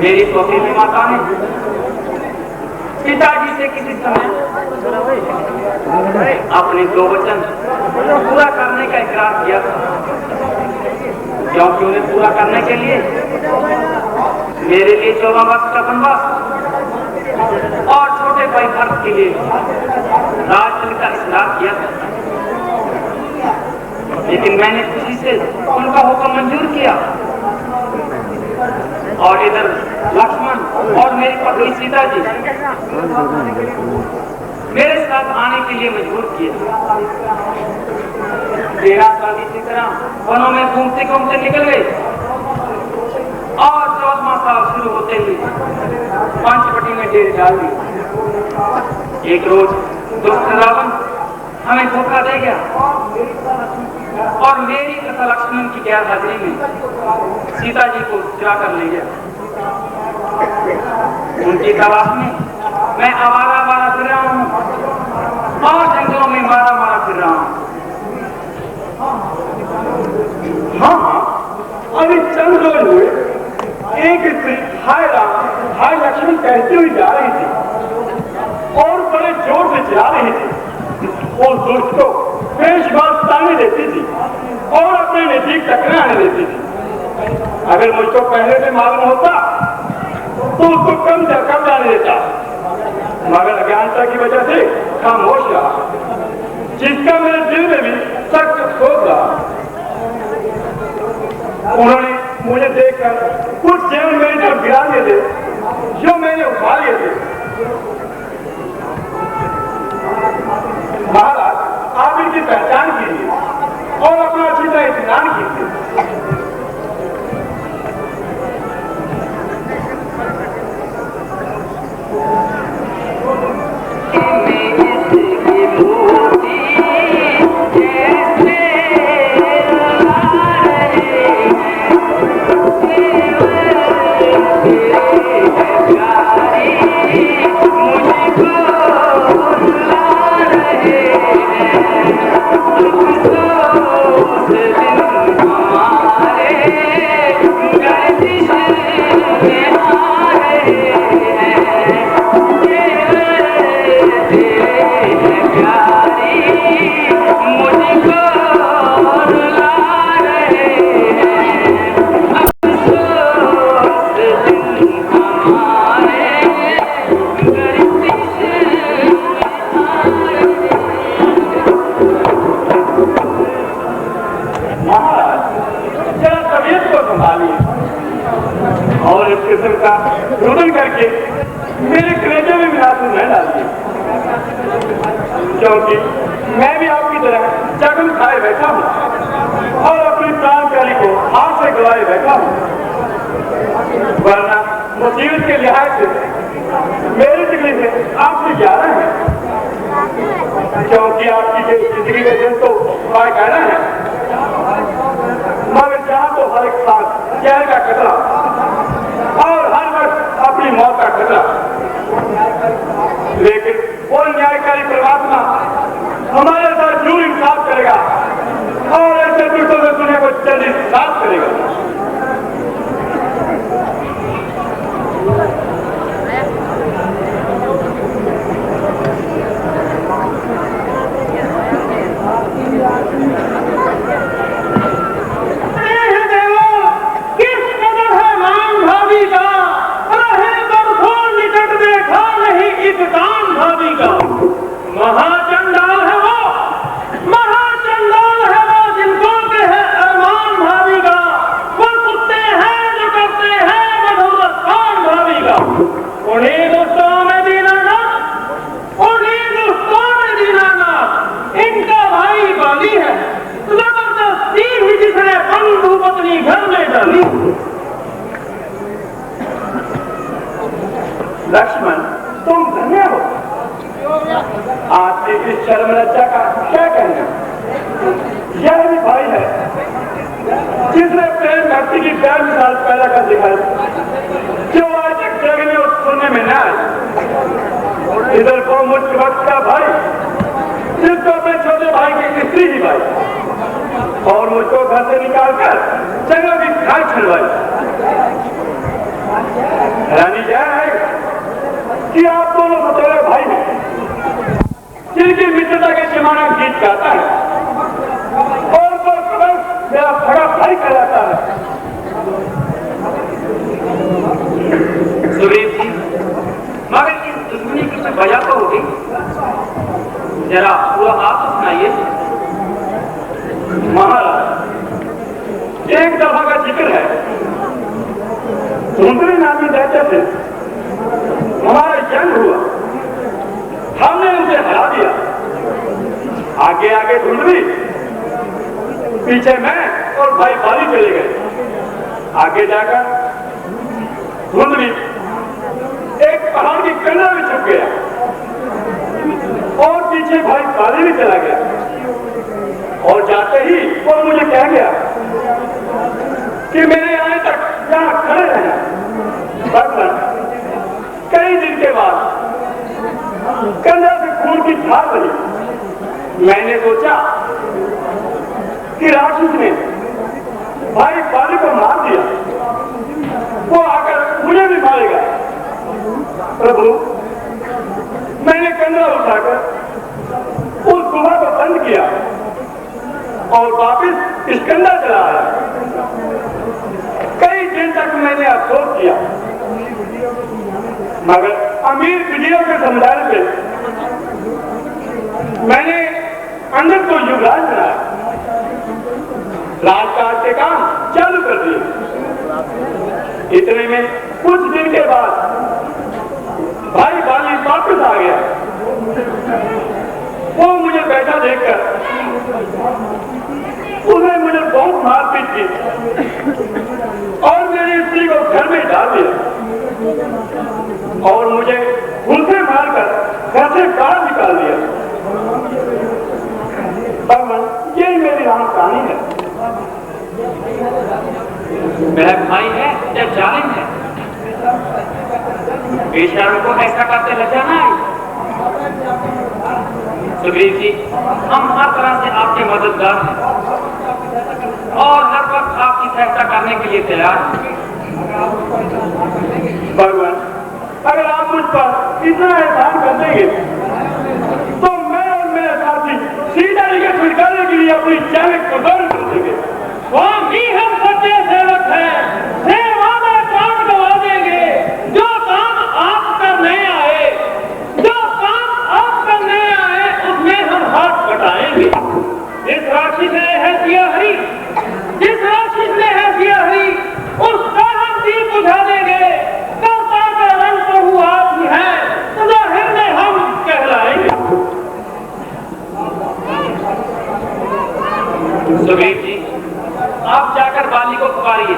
मेरी सौतेली माता ने पिताजी से किसी समय अपने दो वचन पूरा करने का इकरार किया था, क्योंकि उन्हें पूरा करने के लिए मेरे लिए 14 वर्ष का वनवास और छोटे भाई भरत के लिए राजन का इस्लाह किया था। लेकिन मैंने खुशी से उनका हुक्म मंजूर किया और इधर लक्ष्मण और मेरी पत्नी सीता जी मेरे साथ आने के लिए मजबूर किए। 13 साल की तरह वनों में घूमते घूमते निकल गए और 14वां साल शुरू होते ही पंचवटी में डेरे डाल दी। एक रोज दुष्ट रावण हमें धोखा दे गया और मेरी तथा लक्ष्मण की गैर हाजिरी में सीता जी को चुरा कर ले गया। उनकी तलाश में मैं आवारा फिर रहा हूँ और जंगलों में मारा फिर रहा हूँ। हाँ, अभी चंद रोज हुए एक स्त्री हाय राम हाय लक्ष्मण कहती हुई जा रही थी और बड़े जोर से चिल्ला रही थी। उस दुष्ट को पेशवास ताने देती थी और अपने नजदीक टकराने देती थी। अगर मुझको पहले से मालूम होता तो उसको कम जाने देता, मगर अज्ञानता की वजह से खामोश रहा, जिसका मेरे दिल में भी सख्त सोच रहा। उन्होंने मुझे देखकर कुछ जेवन मेरी तरफ गिरा दिए थे जो मैंने उठा लिए थे। महाराज, आप इनकी पहचान कीजिए और अपना अच्छी तरह इत्मीनान कीजिए। रुदन करके मेरे कलेजे में मिलाकर न डालिए, क्योंकि मैं भी आपकी तरह जख्म खाए बैठा हूँ और अपनी प्राण प्याली को हाथ से गवाए बैठा हूँ। वरना मुसीबत के लिहाज से मेरी तकलीफें आपसे ज्यादा है, क्योंकि आपकी जिंदगी में दिन तो कहना है, मगर जहाँ तो हर एक साथ जहर का खतरा और हर वक्त अपनी मौत का खतरा। लेकिन वो न्यायकारी परमात्मा हमारे साथ जो इंसाफ करेगा और ऐसे दुष्टों से दुनिया को जल्दी साफ करेगा। महाचंडाल है वो, महाचंडाल है वो जिनको के है अरमान भाभी का, वो कुत्ते हैं जो करते हैं मधुरस्तान भाभी का। उन्हीं दोस्तों में दीनानाथ, उन्हीं दोस्तों में दीनानाथ, इनका भाई बाली है, जबरदस्ती ही जिसने बंधु पत्नी घर में डाली। लक्ष्मण तुम धन्य हो, आपकी इस शर्म लज्जा का क्या कहना। यह भी भाई है जिसने प्रेम भक्ति की प्यार मिसाल पैदा कर दिखाई, जो आज तक देखने और सुनने में न आए। इधर को मुझ वक्त का भाई जिसको अपने छोटे भाई की स्त्री ही भाई, और मुझको घर से निकालकर जगह की खाई छलवाई। रानी यह है कि आप दोनों सतोरे भाई हैं जिनकी मित्रता के जमाना गीत गाता है और वो खबर मेरा बड़ा भाई कहलाता है। सुग्रीव जी, मगर इस दुश्मनी की वजह तो होगी, जरा पूरा आप सुनाइए। महाराज एक दफा का जिक्र है, धुंधली नामी दैत्य से हमारा जंग हुआ, हमने उसे हरा दिया। आगे आगे धुंधली, पीछे मैं और भाई बाली चले गए। आगे जाकर धुंधली एक पहाड़ की कंधा में छुप गया और पीछे भाई बाली भी चला गया। और जाते ही वो मुझे कह गया कि मेरे आने तक यहाँ खड़े रहना। भगवान कई दिन के बाद कंधा से खून की धार बनी। मैंने सोचा कि राक्षस ने भाई बाली को मार दिया, वो आकर मुझे भी मारेगा। प्रभु, मैंने कंधा उठाकर उस गुफा को बंद किया और वापिस इस कंधा चला आया। कई दिन तक मैंने अफसोस किया, मगर अमीर विजयों के समझाने पे मैंने अंगद को युवराज बनाया, राजकाज के काम चालू कर दिए। इतने में कुछ दिन के बाद भाई बाली वापस आ गया। वो मुझे बैठा देखकर उसने मुझे बहुत मारपीट की और मेरी स्त्री को घर में डाल दिया और मुझे उनसे मारकर घर से बाहर निकाल दिया। भगवान यही मेरी राम कहानी है। वह भाई है या जालिम है? बेशर्म को ऐसा करते लज्जा ना आई। सुग्रीव जी, हम हर तरह से आपके मददगार हैं और हर वक्त आपकी सहायता करने के लिए तैयार हैं। भगवान, अगर आप मुझ पर इतना एहसान कर देंगे तो मैं और मेरे साथी सीधा लेकर छुटकारे के लिए अपनी जान कुर्बान कर देंगे। स्वामी हम सच्चे सेवक हैं, सेवा में प्राण गवा देंगे। जो काम आप करने आए, जो काम आप करने आए, उसमें हम हाथ बटाएंगे। जिस राक्षस ने है सिया हरी, जिस राक्षस ने है सिया हरी, उसका हम दीप बुझा देंगे। कर्ता का रंग प्रभु आप ही है, तो जाहिर में हम कहलाएंगे। सुग्रीव जी, आप जाकर बाली को पुकारिए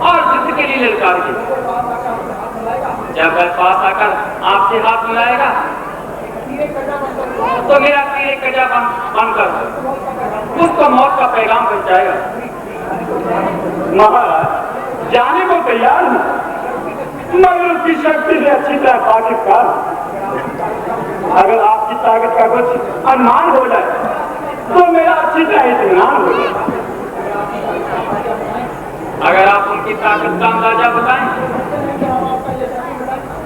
और युद्ध के लिए ललकारिए। जब वह पास आकर आपसे हाथ मिलाएगा तो मेरा तीर कजा बनकर उसको मौत का पैगाम पहुंचाएगा। महाराज, जाने को तैयार हूं, मगर उसकी शक्ति से अच्छी तरह वाकिफकार। अगर आपकी ताकत का कुछ अनुमान हो जाए तो मेरा अच्छी तरह इत्मीनान हो जाए। अगर आप उनकी ताकत का अंदाजा बताएं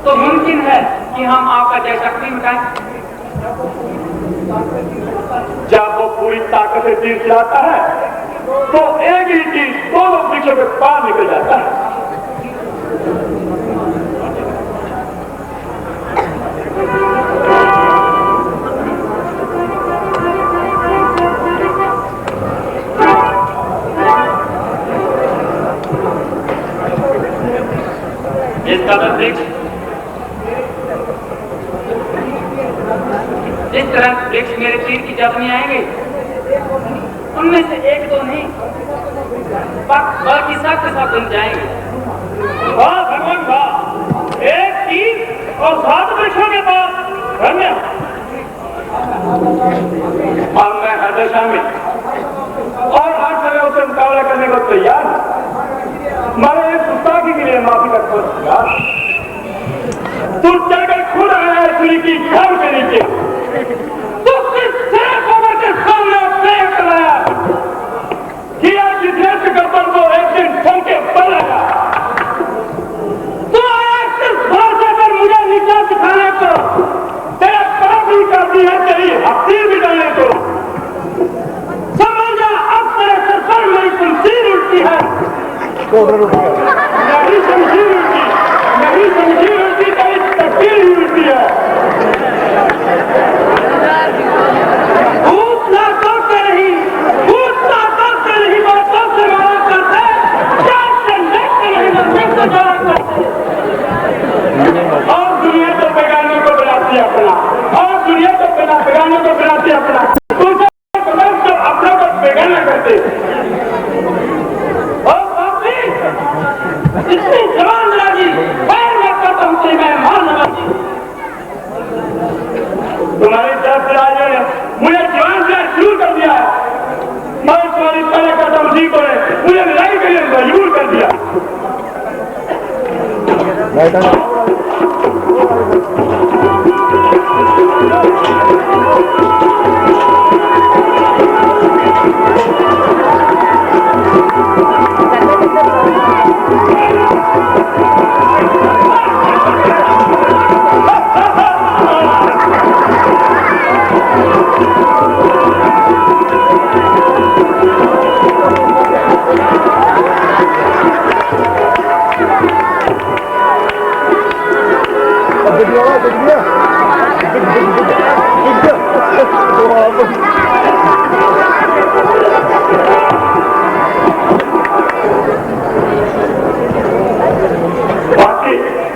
तो मुमकिन है कि हम आपका जय शक्ति मिटाएं। जब वो पूरी ताकत से तीर चलाता है तो एक ही तीर दोनों वृक्षों के पार निकल जाता है। इसका वृक्ष जिस तरह वृक्ष मेरे तीर की जब में आएंगे उनमें से एक दो नहीं बल्कि सब के सब बन जाएंगे। वाह भगवान वाह, एक तीर और 7 वृक्षों के पास धन्य। और मैं हर दशा में और हर समय उससे मुकाबला करने को तैयार हूं। मैं एक गुस्ताखी के लिए माफी का तैयार। तू चढ़कर खुद आया सूर्य की घर के नीचे, तू किस तरह कोबर के सामने पैर चलाया किया जिस गब्बर को एक दिन ठन के बनाया। तू आया सिर्फ भरोसा कर मुझे नीचा सिखाने को, तेरा काम भी करती है तेरी हफ्ती भी डालने को। समझ जा अब तेरे सर पर मेरी शमशीर उठती है। नहीं शमशीर उठती, नहीं शमशीर उठती, तेरी तकदीर ही उठती है। भूतना करते नहीं, भूतना करते नहीं, बातों से मारा करते, चार से लेकर नहीं मंदिर से मारा करते। और दुनिया तो बेगाने को बनाती है अपना, और दुनिया तो बेगाने को बनाती है अपना। दूसरे तो अपनों को बेगाना करते। और बापी इतनी जवान लगी, पैर में करता हूँ तेरी मैं मान लगी। तुम्हारी तरफ से आज मुझे जवान से शुरू कर दिया है। मैं तुम्हारी तरह का तमसी को मुझे लड़ाई के लिए मजबूर कर दिया।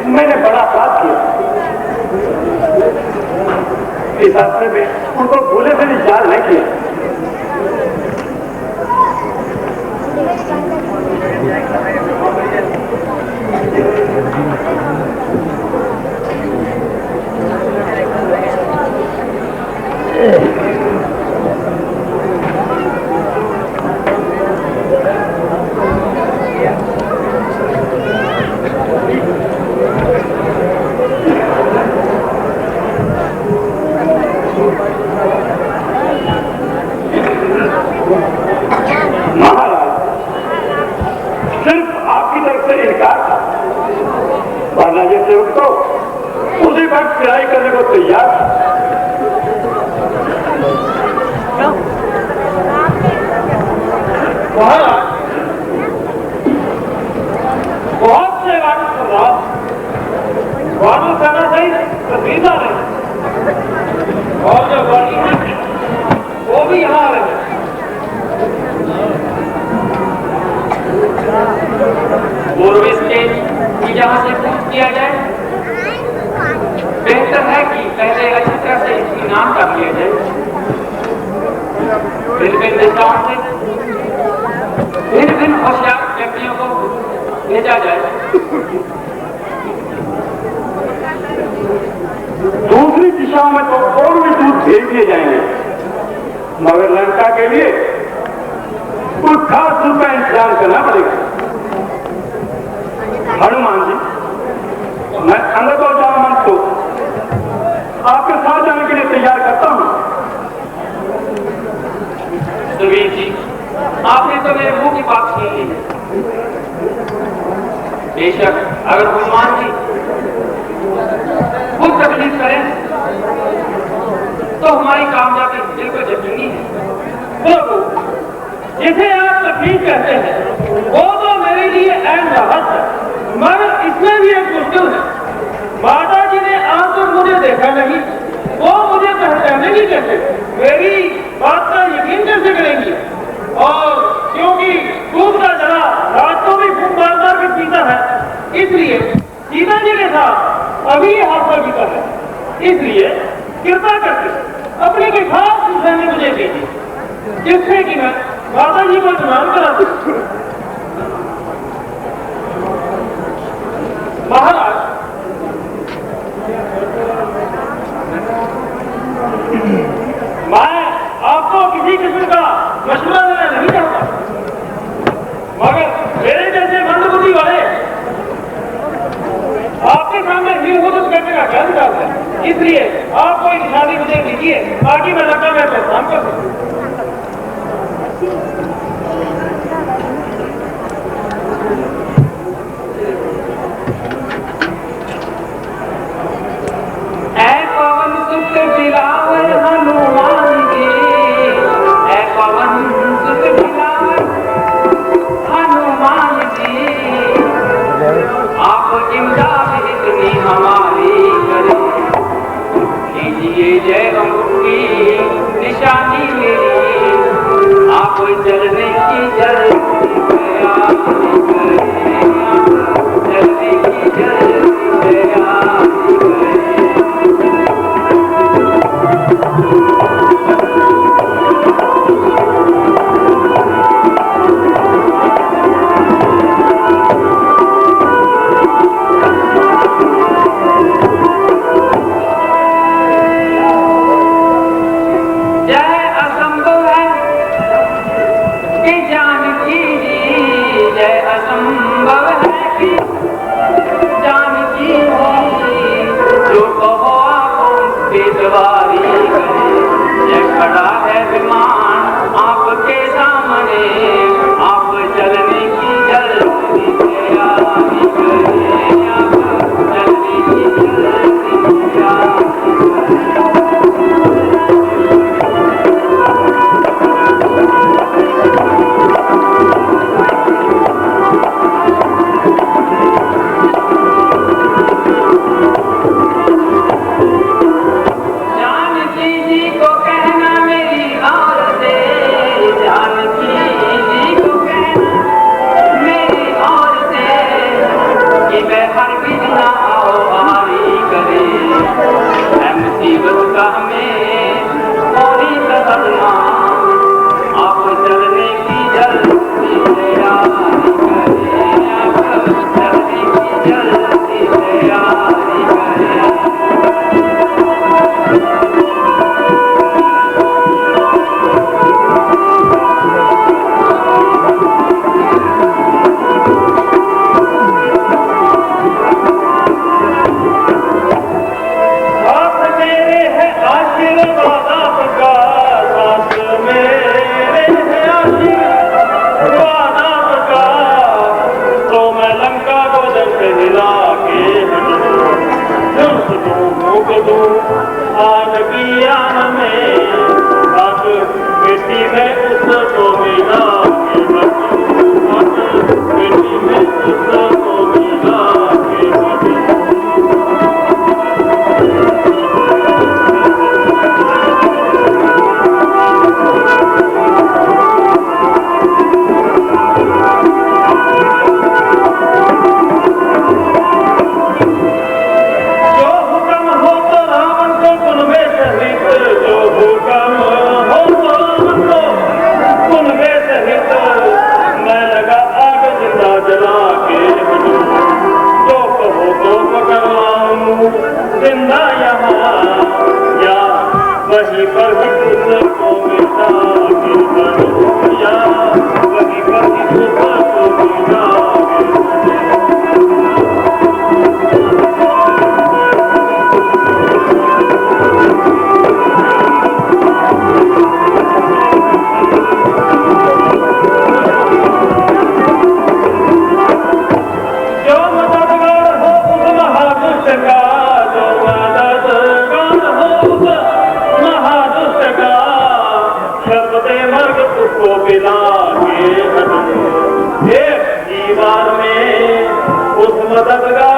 मैंने बड़ा अपराध किया। इस हादसे में उनको भूले से भी याद नहीं किया। उसी वक्त सिलाई करने को तैयार था। बहुत से वाकई कर रहा वानों करना सही सीधा नहीं, और जो बड़ी है वो भी यहाँ आ रहे हैं। पूर्विश के जहाँ से पूछ किया जाए बेहतर है कि पहले अच्छी तरह से इसकी नाम कर लिया जाए, भिन्न दिशाओं से भिन्न होशियार व्यक्तियों को भेजा जाए। दूसरी दिशाओं में तो और भी दूर भेज दिए जाएंगे, मगर लंका के लिए कुछ खास दूर का इंतजाम करना पड़ेगा। हनुमान जी मैं संगत और जामवंत को आपके साथ जाने के लिए तैयार करता हूँ। सुरवीर जी, आपने तो मेरे मुंह की बात छीन ली। बेशक अगर हनुमान जी खुद तकलीफ करें तो हमारी कामयाबी बिल्कुल यकीनी है। प्रभु, जिसे आप तकलीफ कहते हैं वो तो मेरे लिए ऐन राहत है, मगर इसमें भी एक मुश्किल है। माता जी ने आज तक मुझे देखा नहीं, वो मुझे पहचानेंगी कैसे, मेरी बात का यकीन कैसे करेंगी? और क्योंकि दूध का जला रातों में खूब बार बार के पीता है, इसलिए सीता जी के साथ अभी ये हादसा बीता है। इसलिए कृपा करके अपने के खास निशानी मुझे दीजिए, जिससे कि मैं माता जी को स्नान करा दूं। महाराज, मैं आपको किसी किस्म का मशवरा देना नहीं चाहता, मगर मेरे जैसे मंदबुद्धि वाले आपके सामने हिलहुल करने का क्या विचार है? इसलिए आप कोई निशानी मुझे दीजिए ताकि मैं लंका में प्रस्थान कर सकूं। जय अंगूठी निशानी मेरी, आप चलने की जल्दी चलने की जल्दी एक दीवार में उस मददगार